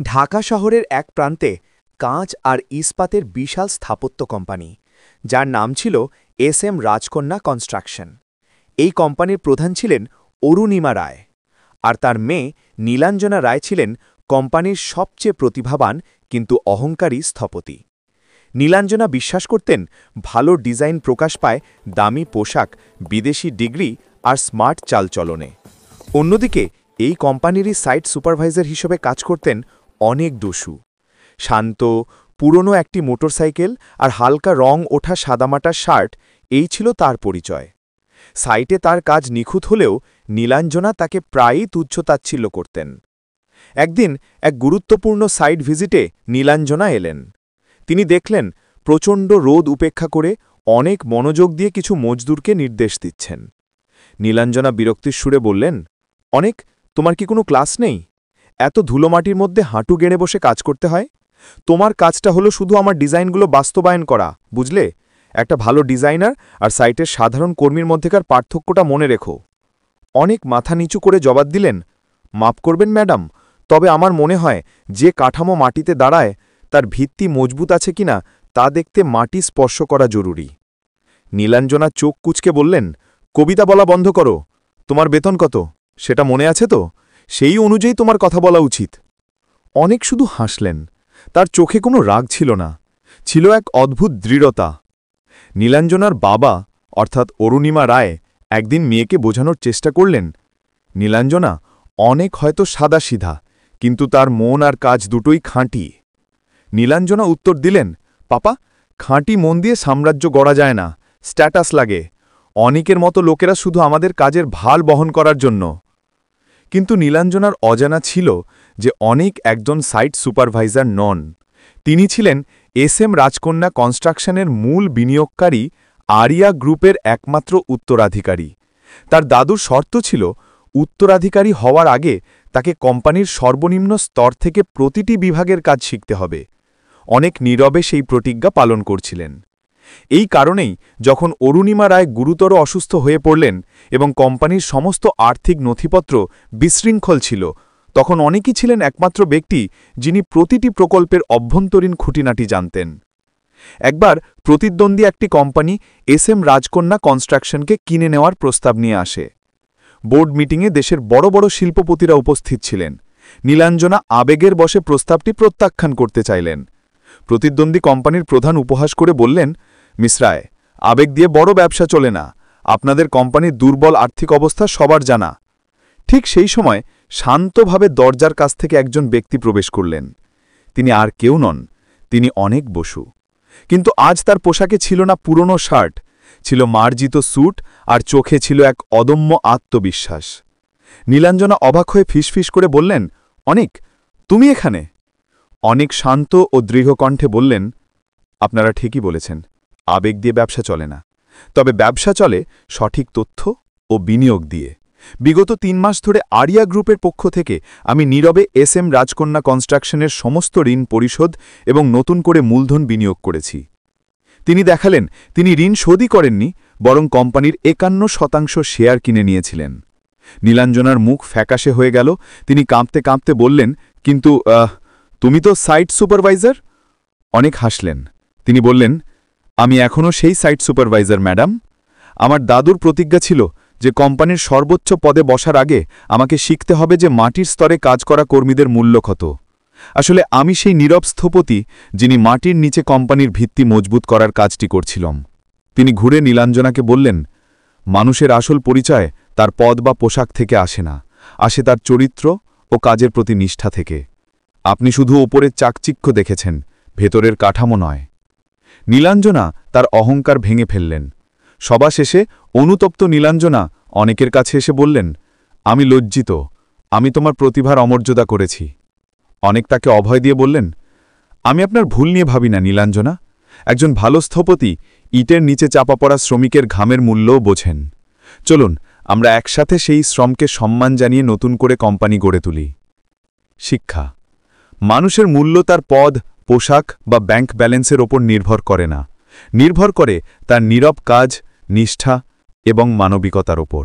ঢাকা শহরের এক প্রান্তে কাঁচ আর ইস্পাতের বিশাল স্থাপত্য কোম্পানি, যার নাম ছিল এস.এম. রাজকন্যা কনস্ট্রাকশন। এই কোম্পানির প্রধান ছিলেন অরুণিমা রায়, আর তার মেয়ে নীলাঞ্জনা রায় ছিলেন কোম্পানির সবচেয়ে প্রতিভাবান কিন্তু অহংকারী স্থপতি। নীলাঞ্জনা বিশ্বাস করতেন ভালো ডিজাইন প্রকাশ পায় দামি পোশাক, বিদেশি ডিগ্রি আর স্মার্ট চালচলনে। অন্যদিকে এই কোম্পানিরই সাইট সুপারভাইজার হিসেবে কাজ করতেন অনেক দস্যু। শান্ত, পুরনো একটি মোটরসাইকেল আর হালকা রং ওঠা সাদামাটা শার্ট, এই ছিল তার পরিচয়। সাইটে তার কাজ নিখুঁত হলেও নীলাঞ্জনা তাকে প্রায়ই তুচ্ছতাচ্ছিল্য করতেন। একদিন এক গুরুত্বপূর্ণ সাইট ভিজিটে নীলাঞ্জনা এলেন। তিনি দেখলেন প্রচণ্ড রোদ উপেক্ষা করে অনেক মনোযোগ দিয়ে কিছু মজদুরকে নির্দেশ দিচ্ছেন। নীলাঞ্জনা বিরক্তির সুরে বললেন, অনেক, তোমার কি কোনো ক্লাস নেই? এত ধুলোমাটির মধ্যে হাঁটু গেড়ে বসে কাজ করতে হয়? তোমার কাজটা হলো শুধু আমার ডিজাইনগুলো বাস্তবায়ন করা, বুঝলে? একটা ভালো ডিজাইনার আর সাইটের সাধারণ কর্মীর মধ্যেকার পার্থক্যটা মনে রেখো। অনেক মাথা নিচু করে জবাব দিলেন, মাপ করবেন ম্যাডাম, তবে আমার মনে হয় যে কাঠামো মাটিতে দাঁড়ায় তার ভিত্তি মজবুত আছে কিনা তা দেখতে মাটি স্পর্শ করা জরুরি। নীলাঞ্জনা চোখ কুঁচকে বললেন, কবিতা বলা বন্ধ করো। তোমার বেতন কত সেটা মনে আছে তো? সেই অনুযায়ী তোমার কথা বলা উচিত। অনেক শুধু হাসলেন, তার চোখে কোনো রাগ ছিল না, ছিল এক অদ্ভুত দৃঢ়তা। নীলাঞ্জনার বাবা অর্থাৎ অরুণিমা রায় একদিন মেয়েকে বোঝানোর চেষ্টা করলেন, নীলাঞ্জনা অনেক হয়তো সাদাসিধা, কিন্তু তার মন আর কাজ দুটোই খাঁটি। নীলাঞ্জনা উত্তর দিলেন, পাপা, খাঁটি মন দিয়ে সাম্রাজ্য গড়া যায় না, স্ট্যাটাস লাগে। অনেকের মতো লোকেরা শুধু আমাদের কাজের ভার বহন করার জন্য। কিন্তু নীলাঞ্জনার অজানা ছিল যে অনেক একজন সাইট সুপারভাইজার নন। তিনি ছিলেন এস.এম. রাজকন্যা কনস্ট্রাকশনের মূল বিনিয়োগকারী আরিয়া গ্রুপের একমাত্র উত্তরাধিকারী। তার দাদুর শর্ত ছিল উত্তরাধিকারী হওয়ার আগে তাকে কোম্পানির সর্বনিম্ন স্তর থেকে প্রতিটি বিভাগের কাজ শিখতে হবে। অনেক নীরবে সেই প্রতিজ্ঞা পালন করছিলেন। এই কারণেই যখন অরুণিমা রায় গুরুতর অসুস্থ হয়ে পড়লেন এবং কোম্পানির সমস্ত আর্থিক নথিপত্র বিশৃঙ্খল ছিল, তখন অনেকেই ছিলেন একমাত্র ব্যক্তি যিনি প্রতিটি প্রকল্পের অভ্যন্তরীণ খুঁটিনাটি জানতেন। একবার প্রতিদ্বন্দ্বী একটি কোম্পানি এস.এম. রাজকন্যা কনস্ট্রাকশনকে কিনে নেওয়ার প্রস্তাব নিয়ে আসে। বোর্ড মিটিংয়ে দেশের বড় বড় শিল্পপতিরা উপস্থিত ছিলেন। নীলাঞ্জনা আবেগের বশে প্রস্তাবটি প্রত্যাখ্যান করতে চাইলেন। প্রতিদ্বন্দ্বী কোম্পানির প্রধান উপহাস করে বললেন, মিস রায়, আবেগ দিয়ে বড় ব্যবসা চলে না, আপনাদের কোম্পানির দুর্বল আর্থিক অবস্থা সবার জানা। ঠিক সেই সময় শান্তভাবে দরজার কাছ থেকে একজন ব্যক্তি প্রবেশ করলেন। তিনি আর কেউ নন, তিনি অনেক বসু। কিন্তু আজ তার পোশাকে ছিল না পুরনো শার্ট, ছিল মার্জিত স্যুট আর চোখে ছিল এক অদম্য আত্মবিশ্বাস। নীলাঞ্জনা অবাক হয়ে ফিসফিস করে বললেন, অনেক, তুমি এখানে? অনেক শান্ত ও দৃঢ় কণ্ঠে বললেন, আপনারা ঠিকই বলেছেন, আবেগ দিয়ে ব্যবসা চলে না, তবে ব্যবসা চলে সঠিক তথ্য ও বিনিয়োগ দিয়ে। বিগত ৩ মাস ধরে আরিয়া গ্রুপের পক্ষ থেকে আমি নীরবে এস.এম. রাজকন্যা কনস্ট্রাকশনের সমস্ত ঋণ পরিশোধ এবং নতুন করে মূলধন বিনিয়োগ করেছি। তিনি দেখালেন তিনি ঋণ শোধই করেননি, বরং কোম্পানির ৫১% শেয়ার কিনে নিয়েছিলেন। নীলাঞ্জনার মুখ ফ্যাকাশে হয়ে গেল। তিনি কাঁপতে কাঁপতে বললেন, কিন্তু তুমি তো সাইট সুপারভাইজার। অনেক হাসলেন। তিনি বললেন, আমি এখনও সেই সাইট সুপারভাইজার ম্যাডাম। আমার দাদুর প্রতিজ্ঞা ছিল যে কোম্পানির সর্বোচ্চ পদে বসার আগে আমাকে শিখতে হবে যে মাটির স্তরে কাজ করা কর্মীদের মূল্য কত। আসলে আমি সেই নীরব স্থপতি যিনি মাটির নিচে কোম্পানির ভিত্তি মজবুত করার কাজটি করছিলাম। তিনি ঘুরে নীলাঞ্জনাকে বললেন, মানুষের আসল পরিচয় তার পদ বা পোশাক থেকে আসে না, আসে তার চরিত্র ও কাজের প্রতি নিষ্ঠা থেকে। আপনি শুধু ওপরের চাকচিক্য দেখেছেন, ভেতরের কাঠামো নয়। নীলাঞ্জনা তার অহংকার ভেঙে ফেললেন। সভা শেষে অনুতপ্ত নীলাঞ্জনা অনেকের কাছে এসে বললেন, আমি লজ্জিত, আমি তোমার প্রতিভার অমর্যাদা করেছি। অনেক তাকে অভয় দিয়ে বললেন, আমি আপনার ভুল নিয়ে ভাবি না নীলাঞ্জনা। একজন ভালো স্থপতি ইটের নিচে চাপা পড়া শ্রমিকের ঘামের মূল্যও বোঝেন। চলুন আমরা একসাথে সেই শ্রমকে সম্মান জানিয়ে নতুন করে কোম্পানি গড়ে তুলি। শিক্ষা, মানুষের মূল্য তার পদ, পোশাক বা ব্যাংক ব্যালেন্সের ওপর নির্ভর করে না, নির্ভর করে তার নীরব কাজ, নিষ্ঠা এবং মানবিকতার ওপর।